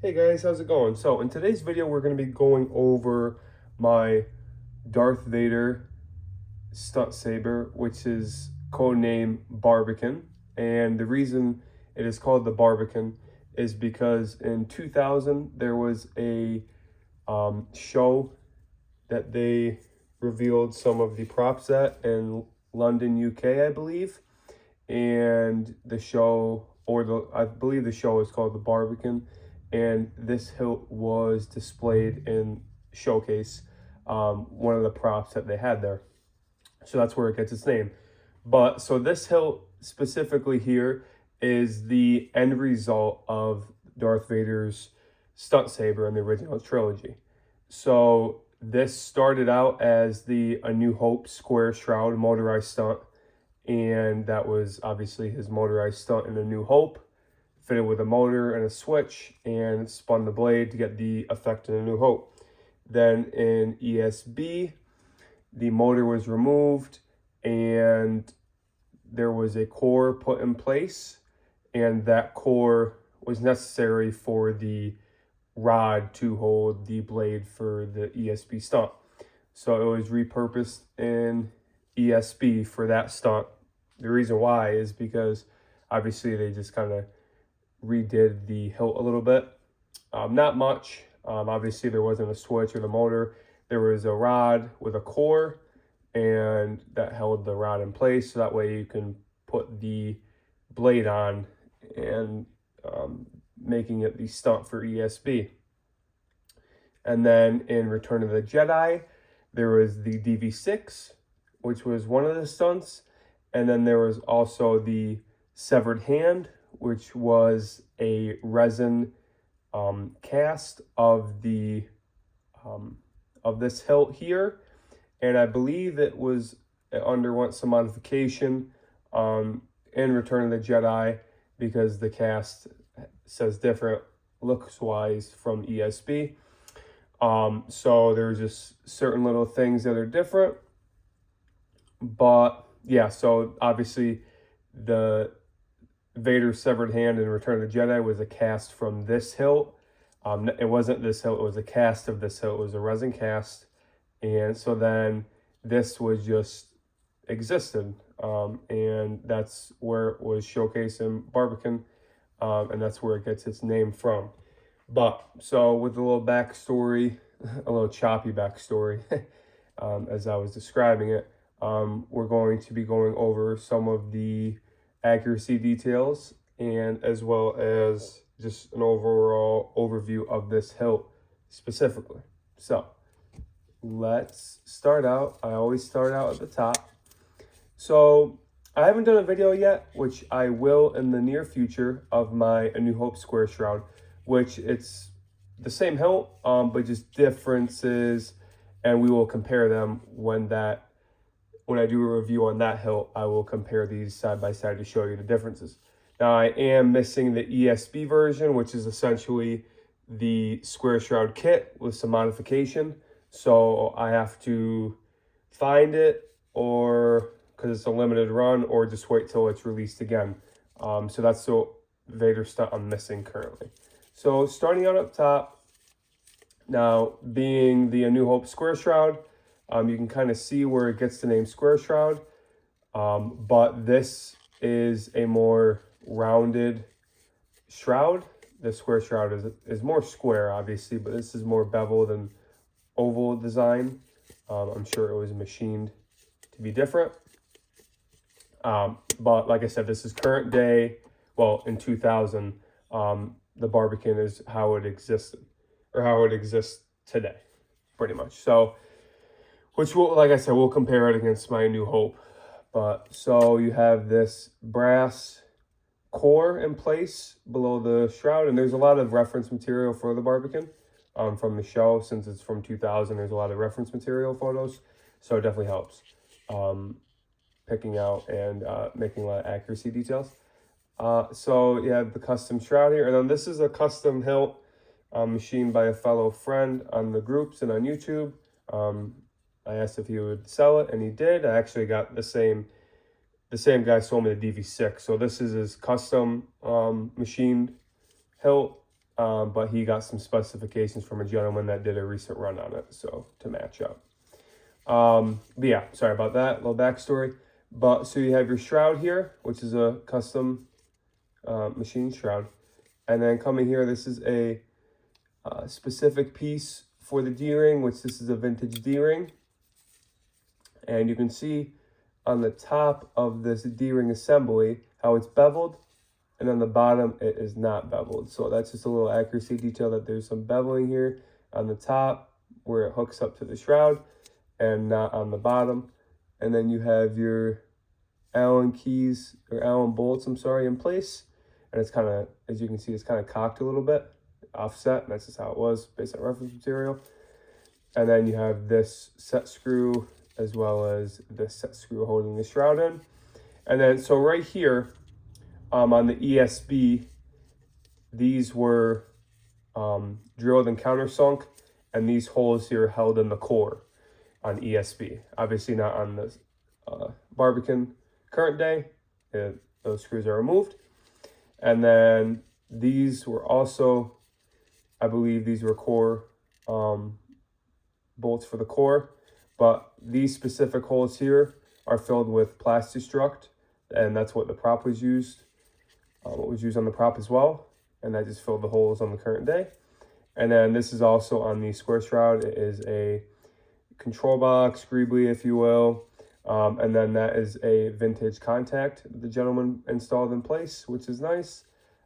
Hey guys, how's it going? So in today's video, we're going to be going over my Darth Vader stunt saber, which is codename Barbican. And the reason it is called the Barbican is because in 2000, there was a show that they revealed some of the props at in London, UK, I believe. And the show, I believe the show is called the Barbican, and this hilt was displayed in showcase, one of the props that they had there. So that's where it gets its name. But so this hilt specifically here is the end result of Darth Vader's stunt saber in the original trilogy. So this started out as the A New Hope square shroud motorized stunt, and that was obviously his motorized stunt in A New Hope, fitted with a motor and a switch, and spun the blade to get the effect in A New Hope. Then in ESB, the motor was removed and there was a core put in place, and that core was necessary for the rod to hold the blade for the ESB stunt. So it was repurposed in ESB for that stunt. The reason why is because obviously they just kind of redid the hilt a little bit. Not much. Obviously there wasn't a switch or the motor. There was a rod with a core, and that held the rod in place, so that way you can put the blade on and making it the stunt for ESB. And then in Return of the Jedi, there was the DV6, which was one of the stunts. And then there was also the severed hand, which was a resin cast of the of this hilt here. And I believe it underwent some modification in Return of the Jedi, because the cast says different looks-wise from ESB. So there's just certain little things that are different. But yeah, so obviously the Vader's severed hand in Return of the Jedi was a cast from this hilt. It wasn't this hilt, it was a cast of this hilt. It was a resin cast. And so then this was just existed. And that's where it was showcased in Barbican. And that's where it gets its name from. But so with a little backstory, a little choppy backstory, as I was describing it, we're going to be going over some of the accuracy details, and as well as just an overall overview of this hilt specifically. So let's start out. I always start out at the top. So I haven't done a video yet, which I will in the near future, of my A New Hope square shroud, which it's the same hilt, but just differences, and we will compare them when I do a review on that hilt. I will compare these side by side to show you the differences. Now I am missing the ESB version, which is essentially the square shroud kit with some modification. So I have to find it, or because it's a limited run, or just wait till it's released again. So that's the Vader stunt I'm missing currently. So starting out up top, now being the A New Hope square shroud, you can kind of see where it gets the name square shroud, but this is a more rounded shroud. The square shroud is more square, obviously, but this is more beveled and oval design. I'm sure it was machined to be different. But like I said, this is current day. Well, in 2000, the Barbican is how it existed, or how it exists today, pretty much. So, which will, like I said, we'll compare it against my New Hope. But so you have this brass core in place below the shroud, and there's a lot of reference material for the Barbican from the show. Since it's from 2000, there's a lot of reference material photos, so it definitely helps picking out and making a lot of accuracy details. So you have the custom shroud here, and then this is a custom hilt machined by a fellow friend on the groups and on YouTube. I asked if he would sell it, and he did. I actually got the same guy sold me the DV6. So this is his custom machined hilt, but he got some specifications from a gentleman that did a recent run on it, so to match up. But yeah, sorry about that, little backstory. But so you have your shroud here, which is a custom machine shroud. And then coming here, this is a specific piece for the D-ring, which this is a vintage D-ring. And you can see on the top of this D-ring assembly how it's beveled, and on the bottom it is not beveled. So that's just a little accuracy detail, that there's some beveling here on the top where it hooks up to the shroud and not on the bottom. And then you have your Allen keys, or Allen bolts, I'm sorry, in place. And it's kind of, as you can see, it's kind of cocked a little bit, offset, and that's just how it was based on reference material. And then you have this set screw as well as this set screw holding the shroud in. And then, so right here on the ESB, these were drilled and countersunk, and these holes here held in the core on ESB. Obviously not on the Barbican current day. Those screws are removed. And then these were also, I believe these were core bolts for the core, but these specific holes here are filled with Plastistruct, and that's what the prop was used, what was used on the prop as well, and that just filled the holes on the current day. And then this is also on the square shroud. It is a control box, greebly, if you will, and then that is a vintage contact the gentleman installed in place, which is nice.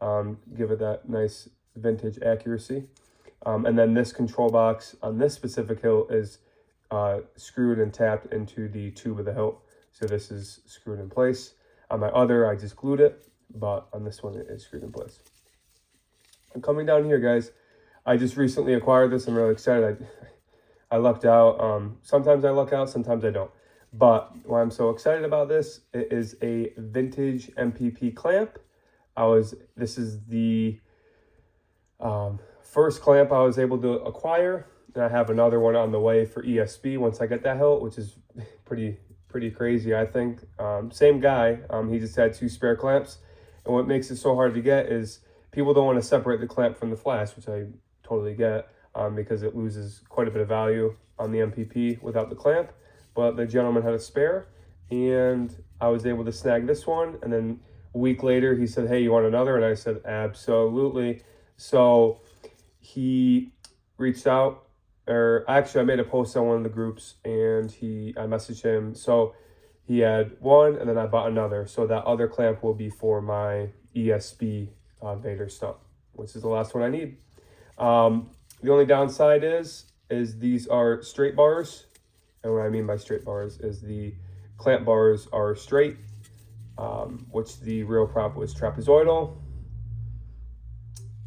Give it that nice vintage accuracy. And then this control box on this specific hilt is screwed and tapped into the tube of the hilt. So this is screwed in place. On my other, I just glued it, but on this one, it is screwed in place. And coming down here, guys, I just recently acquired this. I'm really excited. I lucked out. Sometimes I luck out, sometimes I don't. But why I'm so excited about this, it is a vintage MPP clamp. This is the first clamp I was able to acquire, and I have another one on the way for ESB once I get that hilt, which is pretty crazy, I think. Same guy, he just had 2 spare clamps, and what makes it so hard to get is people don't want to separate the clamp from the flash, which I totally get, because it loses quite a bit of value on the MPP without the clamp. But the gentleman had a spare, and I was able to snag this one, and then a week later he said, hey, you want another? And I said, absolutely. So he reached out, or actually I made a post on one of the groups, and I messaged him. So he had one, and then I bought another. So that other clamp will be for my ESB Vader Stunt, which is the last one I need. The only downside is these are straight bars. And what I mean by straight bars is the clamp bars are straight, which the real prop was trapezoidal.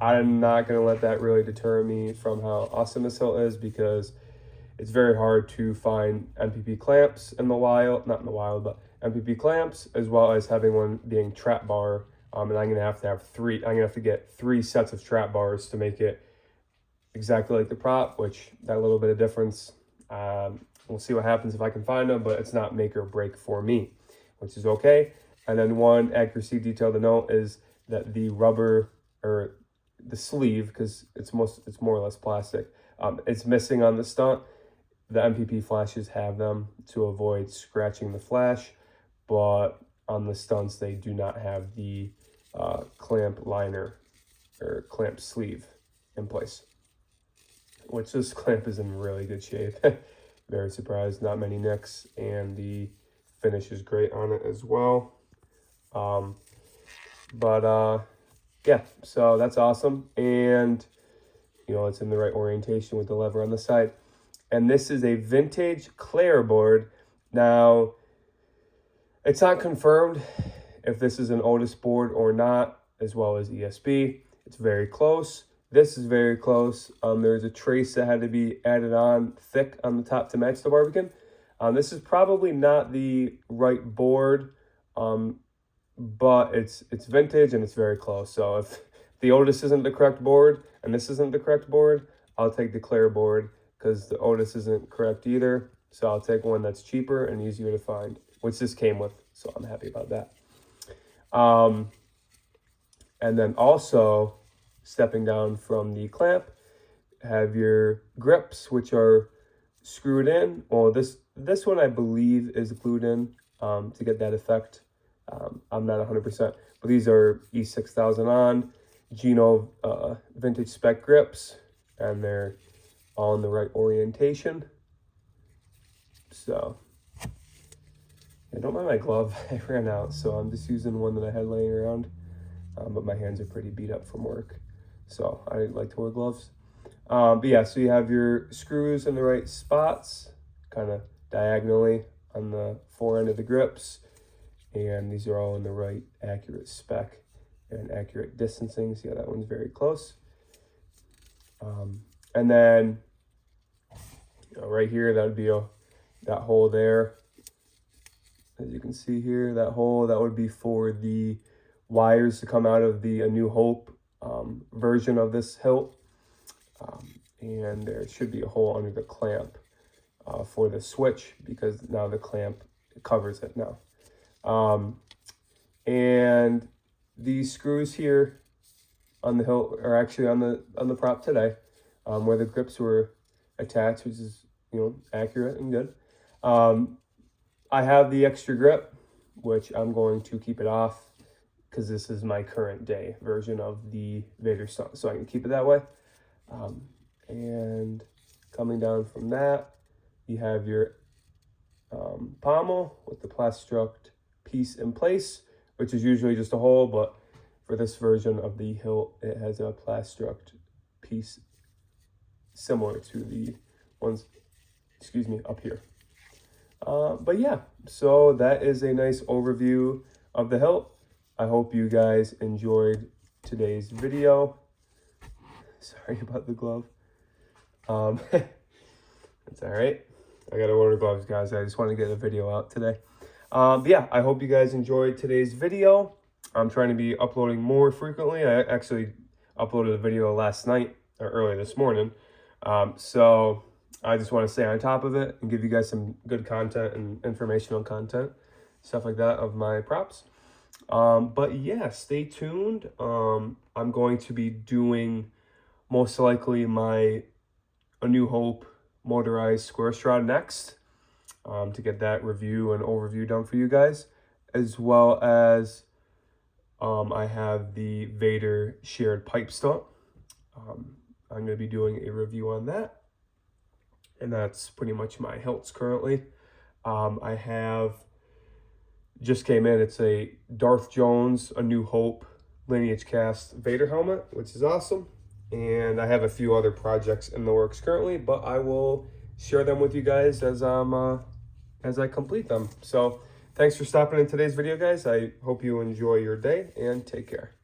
I'm not going to let that really deter me from how awesome this hilt is, because it's very hard to find MPP clamps in the wild, not in the wild, but MPP clamps, as well as having one being trap bar. And I'm going to have 3, I'm going to have to get 3 sets of trap bars to make it exactly like the prop, which that little bit of difference, we'll see what happens if I can find them, but it's not make or break for me, which is okay. And then one accuracy detail to note is that the rubber, or the sleeve, because it's more or less plastic, it's missing on the stunt. The MPP flashes have them to avoid scratching the flash, but on the stunts they do not have the clamp liner or clamp sleeve in place, which this clamp is in really good shape. Very surprised, not many nicks, and the finish is great on it as well. Yeah, so that's awesome. And, you know, it's in the right orientation with the lever on the side. And this is a vintage Claire board. Now, it's not confirmed if this is an Otis board or not, as well as ESB. It's very close. This is very close. There's a trace that had to be added on thick on the top to match the Barbican. This is probably not the right board, but it's vintage and it's very close. So if the Otis isn't the correct board and this isn't the correct board, I'll take the Claire board, because the Otis isn't correct either. So I'll take one that's cheaper and easier to find, which this came with. So I'm happy about that. And then also, stepping down from the clamp. Have your grips, which are screwed in. Well, this one I believe is glued in to get that effect. I'm not 100%, but these are E6000 on Geno vintage spec grips, and they're all in the right orientation. So I don't mind my glove. I ran out, so I'm just using one that I had laying around. But my hands are pretty beat up from work, so I like to wear gloves. But yeah, so you have your screws in the right spots, kind of diagonally on the fore end of the grips, and these are all in the right accurate spec and accurate distancing. So yeah, that one's very close. And then right here, that would be that hole there. As you can see here, that hole, that would be for the wires to come out of the A New Hope version of this hilt. And there should be a hole under the clamp for the switch, because now the clamp covers it now. And these screws here on the hilt are actually on the prop today, where the grips were attached, which is, you know, accurate and good. I have the extra grip, which I'm going to keep it off because this is my current day version of the Vader Stunt, so I can keep it that way. And coming down from that, you have your pommel with the plastruct piece in place, which is usually just a hole, but for this version of the hilt, it has a plastruct piece similar to the ones, excuse me, up here. But yeah, so that is a nice overview of the hilt. I hope you guys enjoyed today's video. Sorry about the glove. It's all right. I gotta order gloves, guys. I just want to get a video out today. But yeah, I hope you guys enjoyed today's video. I'm trying to be uploading more frequently. I actually uploaded a video last night or early this morning. So I just want to stay on top of it and give you guys some good content and informational content, stuff like that, of my props. But yeah, stay tuned. I'm going to be doing most likely my A New Hope motorized square shroud next, to get that review and overview done for you guys, as well as I have the Vader shared pipe stunt. I'm going to be doing a review on that, and that's pretty much my hilts currently. I have just came in, it's a Darth Jones A New Hope lineage cast Vader helmet, which is awesome. And I have a few other projects in the works currently, but I will share them with you guys as I complete them. So thanks for stopping in today's video, guys. I hope you enjoy your day, and take care.